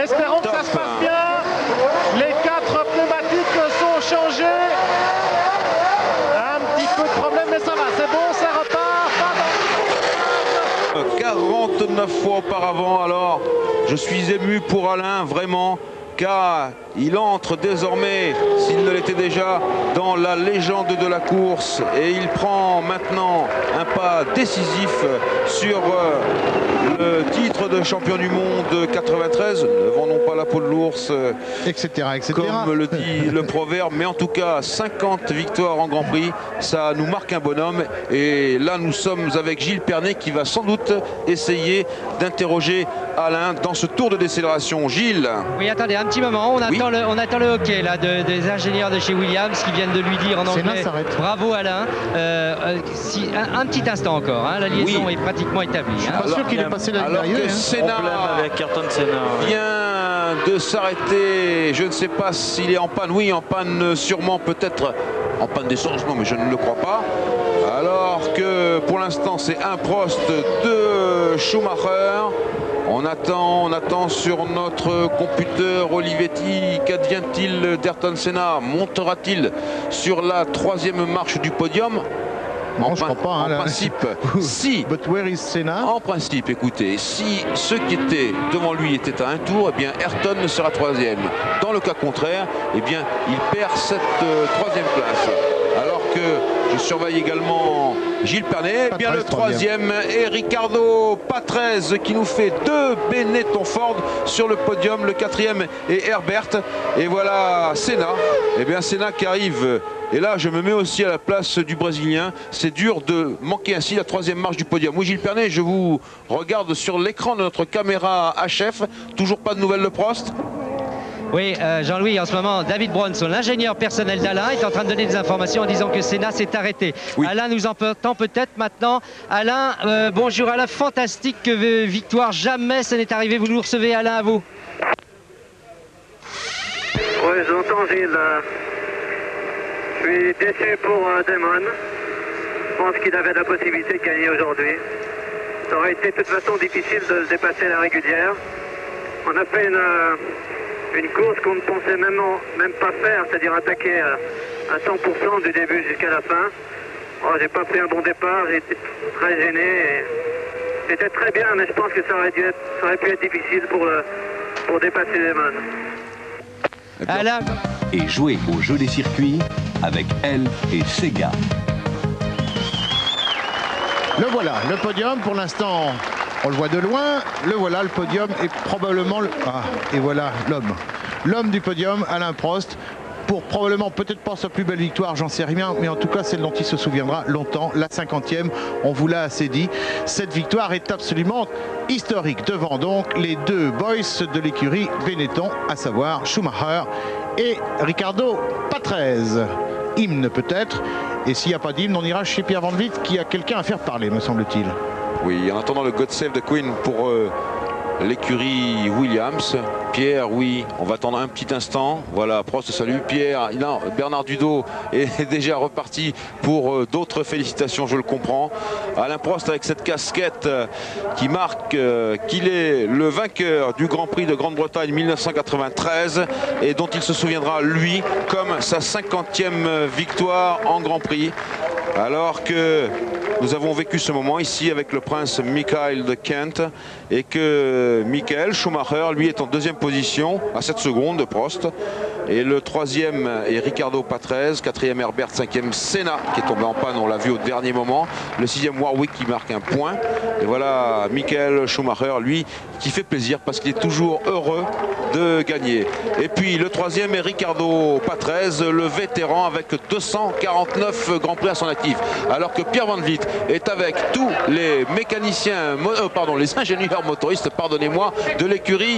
Espérons que ça se passe bien. Les 4 pneumatiques sont changés. Un petit peu de problème, mais ça va, c'est bon, ça repart. 49 fois auparavant, alors je suis ému pour Alain, vraiment, car il entre désormais, s'il ne l'était déjà, dans la légende de la course et il prend maintenant un pas décisif sur le titre de champion du monde 93. Ne vendons pas la peau de l'ours, etc., etc. comme le dit le proverbe, mais en tout cas 50 victoires en Grand Prix, ça nous marque un bonhomme. Et là nous sommes avec Gilles Pernet qui va sans doute essayer d'interroger Alain dans ce tour de décélération. Gilles. Oui, attendez un petit moment, on attend le hockey là, des ingénieurs de chez Williams qui viennent de lui dire en anglais bravo Alain. Un petit instant encore, hein, la liaison est pratiquement établie. Je suis pas sûr qu'il est passé la ligne que Senna avec Ayrton Senna vient de s'arrêter, je ne sais pas s'il est en panne, oui en panne sûrement, peut-être en panne d'essence, non mais je ne le crois pas. Alors que pour l'instant c'est un Prost de Schumacher. On attend sur notre computer Olivetti, qu'advient-il d'Ayrton Senna? Montera-t-il sur la 3e marche du podium? Non, je crois pas. En principe, si. But where is Senna? En principe, écoutez, si ceux qui étaient devant lui étaient à un tour, eh bien Ayrton sera 3e. Dans le cas contraire, eh bien il perd cette 3e place. Alors que je surveille également Gilles Pernet, bien le 3e et Ricardo Patrese qui nous fait 2 Benetton Ford sur le podium, le 4e est Herbert. Et voilà Senna, et bien Senna qui arrive. Et là, je me mets aussi à la place du Brésilien. C'est dur de manquer ainsi la 3e marche du podium. Oui, Gilles Pernet, je vous regarde sur l'écran de notre caméra HF. Toujours pas de nouvelles de Prost? Oui, Jean-Louis, en ce moment, David Bronson, l'ingénieur personnel d'Alain, est en train de donner des informations en disant que Senna s'est arrêté. Oui. Alain nous entend peut-être maintenant. Alain, bonjour Alain, fantastique victoire. Jamais ça n'est arrivé. Vous nous recevez, Alain, à vous. Oui, j'entends Gilles. Je suis déçu pour Damon. Je pense qu'il avait la possibilité de gagner aujourd'hui. Ça aurait été de toute façon difficile de le dépasser à la régulière. On a fait une course qu'on ne pensait même pas faire, c'est-à-dire attaquer à 100% du début jusqu'à la fin. Oh, j'ai pas pris un bon départ, j'ai été très gêné. C'était très bien, mais je pense que ça aurait pu être difficile pour dépasser Damon. Alain. Et jouer au jeu des circuits avec elle et Sega. Le voilà, le podium pour l'instant, on le voit de loin. Le voilà, le podium est probablement et voilà l'homme du podium, Alain Prost. Pour probablement, peut-être pas sa plus belle victoire, j'en sais rien, mais en tout cas celle dont il se souviendra longtemps, la 50e, on vous l'a assez dit. Cette victoire est absolument historique, devant donc les 2 boys de l'écurie Benetton, à savoir Schumacher et Ricardo Patrese. Hymne peut-être, et s'il n'y a pas d'hymne, on ira chez Pierre Van Vliet qui a quelqu'un à faire parler, me semble-t-il. Oui, en attendant le God Save the Queen pour l'écurie Williams. Pierre, oui, on va attendre un petit instant. Voilà, Prost, salut. Pierre, non, Bernard Dudot est déjà reparti pour d'autres félicitations, je le comprends. Alain Prost avec cette casquette qui marque qu'il est le vainqueur du Grand Prix de Grande-Bretagne 1993 et dont il se souviendra, lui, comme sa 50e victoire en Grand Prix. Alors que nous avons vécu ce moment ici avec le prince Michael de Kent et que Michael Schumacher, lui, est en 2e position à 7 secondes de Prost. Et le 3e est Ricardo Patrese, 4e Herbert, 5e Senna qui est tombé en panne, on l'a vu au dernier moment. Le 6e Warwick qui marque un point. Et voilà Michael Schumacher, lui, qui fait plaisir parce qu'il est toujours heureux de gagner. Et puis le 3e est Ricardo Patrese, le vétéran avec 249 Grands Prix à son actif. Alors que Pierre Van Vliet est avec tous les mécaniciens, les ingénieurs motoristes, pardonnez-moi, de l'écurie